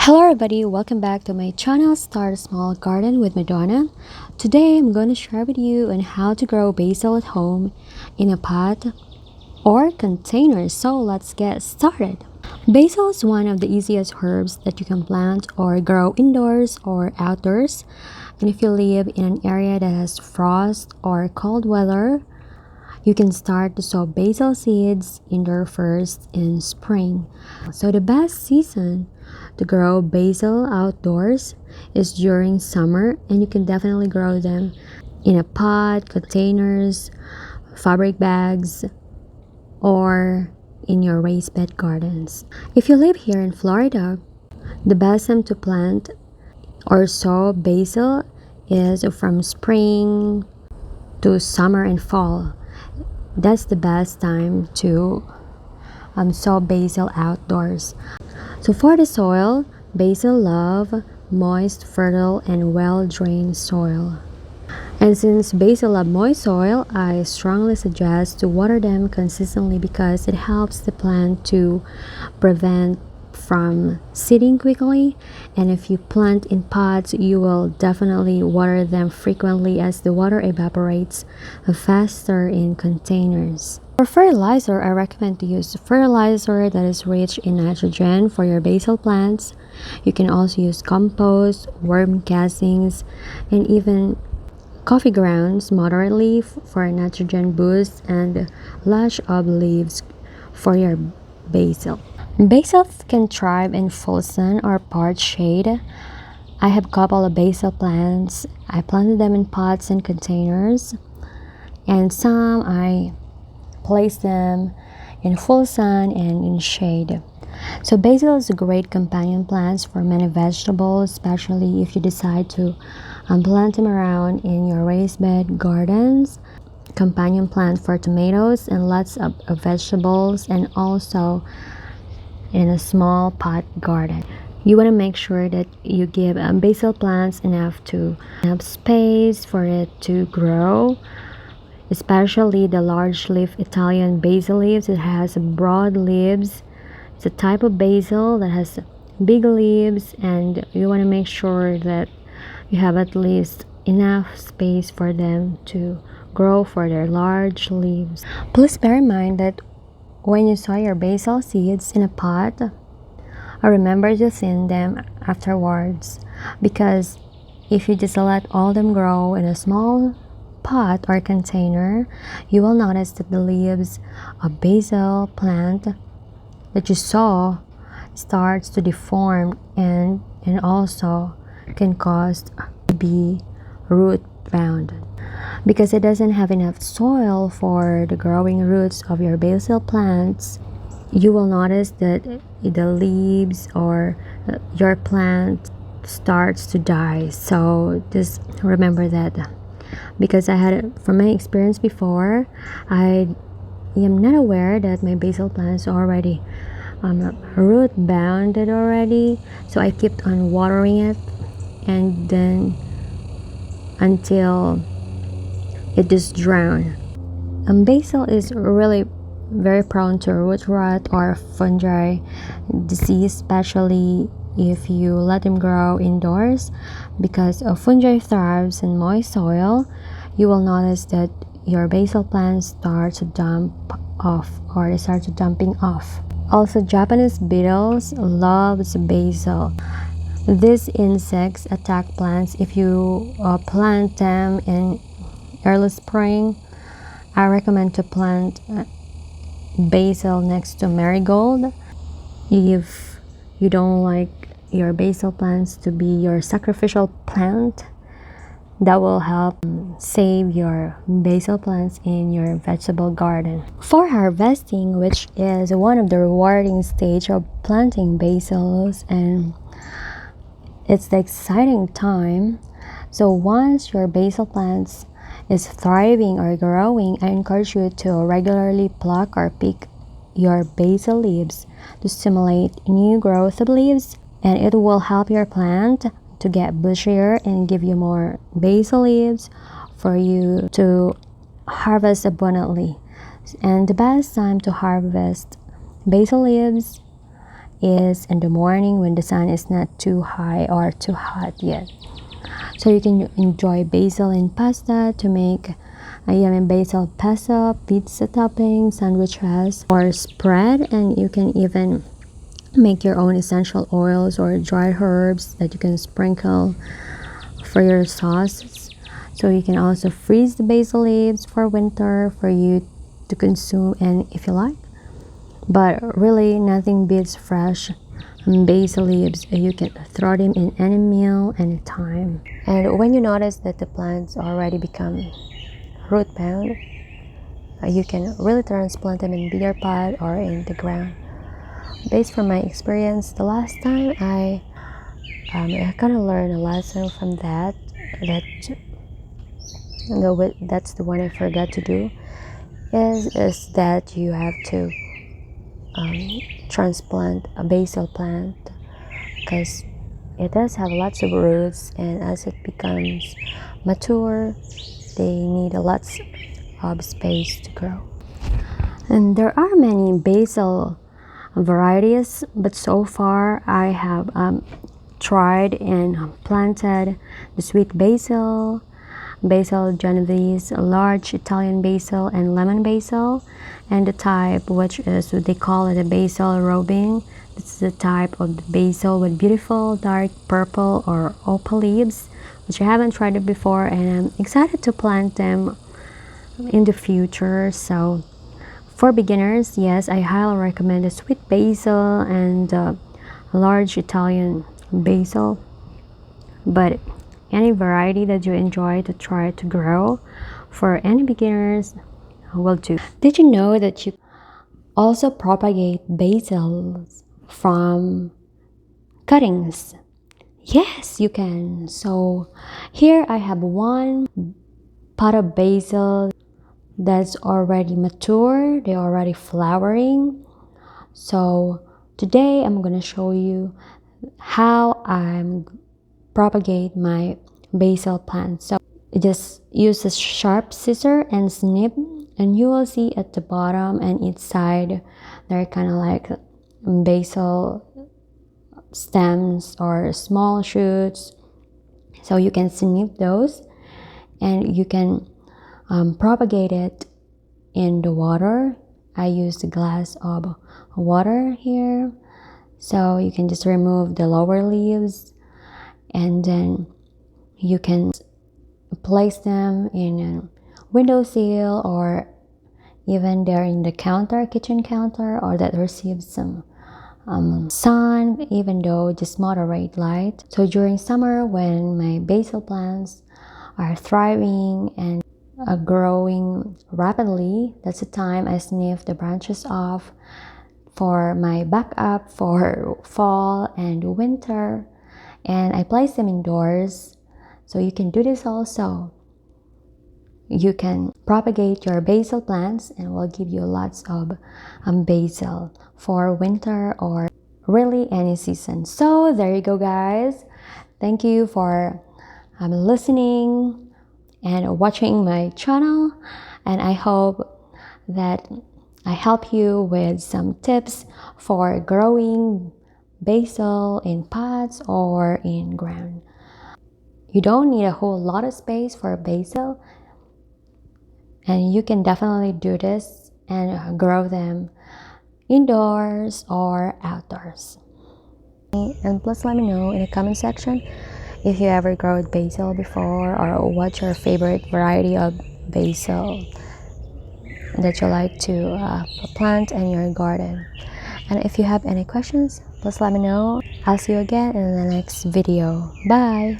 Hello everybody, welcome back to my channel Start a Small Garden with Madonna. Today I'm going to share with you on how to grow basil at home in a pot or container. So let's get started. Basil is one of the easiest herbs that you can plant or grow indoors or outdoors. And if you live in an area that has frost or cold weather, you can start to sow basil seeds indoor first in spring. So the best season to grow basil outdoors is during summer, and you can definitely grow them in a pot, containers, fabric bags, or in your raised bed gardens. If you live here in Florida, the best time to plant or sow basil is from spring to summer and fall. That's the best time to sow basil outdoors. So for the soil, basil love moist, fertile, and well-drained soil. And since basil love moist soil, I strongly suggest to water them consistently because it helps the plant to prevent from seeding quickly. And if you plant in pots, you will definitely water them frequently as the water evaporates faster in containers. For fertilizer, I recommend to use fertilizer that is rich in nitrogen for your basil plants. You can also use compost, worm castings, and even coffee grounds moderately for a nitrogen boost, and lash of leaves for your basil. Basil can thrive in full sun or part shade. I have a couple of basil plants. I planted them in pots and containers, and some I placed them in full sun and in shade. So basil is a great companion plant for many vegetables, especially if you decide to plant them around in your raised bed gardens. Companion plant for tomatoes and lots of vegetables, and also in a small pot garden. You want to make sure that you give basil plants enough space for it to grow, especially the large leaf Italian basil leaves. It has broad leaves. It's a type of basil that has big leaves, and you want to make sure that you have at least enough space for them to grow for their large leaves. Please bear in mind that when you sow your basil seeds in a pot, remember to thin them afterwards, because if you just let all them grow in a small pot or container, you will notice that the leaves of basil plant that you sow starts to deform and also can cause to be root bound because it doesn't have enough soil for the growing roots of your basil plants. You will notice that the leaves or your plant starts to die. So just remember that, because I had, from my experience before, I am not aware that my basil plants already root bounded already. So I kept on watering it, and then until it just drowned. Basil is really very prone to root rot or fungi disease, especially if you let them grow indoors, because a fungi thrives in moist soil. You will notice that your basil plants start to dump off, or they start to dumping off. Also, Japanese beetles loves basil. These insects attack plants if you plant them in early spring. I recommend to plant basil next to marigold. If you don't like your basil plants to be your sacrificial plant, that will help save your basil plants in your vegetable garden. For harvesting, which is one of the rewarding stage of planting basils, and it's the exciting time. So once your basil plants is thriving or growing, I encourage you to regularly pluck or pick your basil leaves to stimulate new growth of leaves, and it will help your plant to get bushier and give you more basil leaves for you to harvest abundantly. And the best time to harvest basil leaves is in the morning when the sun is not too high or too hot yet. So you can enjoy basil in pasta to make a yummy basil pasta, pizza topping, sandwiches, or spread. And you can even make your own essential oils or dried herbs that you can sprinkle for your sauces. So you can also freeze the basil leaves for winter for you to consume and if you like. But really nothing beats fresh basil leaves. You can throw them in any meal anytime. And when you notice that the plants already become root bound, you can really transplant them in bigger pot or in the ground. Based from my experience, the last time I kind of learned a lesson from that that's the one I forgot to do is that you have to transplant a basil plant because it does have lots of roots, and as it becomes mature they need a lots of space to grow. And there are many basil varieties, but so far I have tried and planted the sweet basil, basil genovese, large Italian basil, and lemon basil, and the type which is what they call it a basil robing. This is the type of the basil with beautiful dark purple or opal leaves, which I haven't tried it before, and I'm excited to plant them in the future. So for beginners, yes, I highly recommend the sweet basil and large Italian basil, but any variety that you enjoy to try to grow for any beginners will do. Did you know that you also propagate basil from cuttings? Yes, you can. So here I have one pot of basil that's already mature, they're already flowering. So today I'm gonna show you how I'm propagate my basil plant. So just use a sharp scissor and snip, and you will see at the bottom and each side they're kind of like basil stems or small shoots. So you can snip those and you can propagate it in the water. I used a glass of water here, so you can just remove the lower leaves and then you can place them in a windowsill or even there in the counter, kitchen counter, or that receives some sun, even though just moderate light. So during summer when my basil plants are thriving and growing rapidly, that's the time I snip the branches off for my backup for fall and winter, and I place them indoors. So you can do this also. You can propagate your basil plants and will give you lots of basil for winter or really any season. So there you go, guys. Thank you for listening and watching my channel, and I hope that I help you with some tips for growing basil in pots or in ground. You don't need a whole lot of space for basil, and you can definitely do this and grow them indoors or outdoors. And please let me know in the comment section if you ever grown basil before, or what's your favorite variety of basil that you like to plant in your garden. And if you have any questions, please let me know. I'll see you again in the next video. Bye!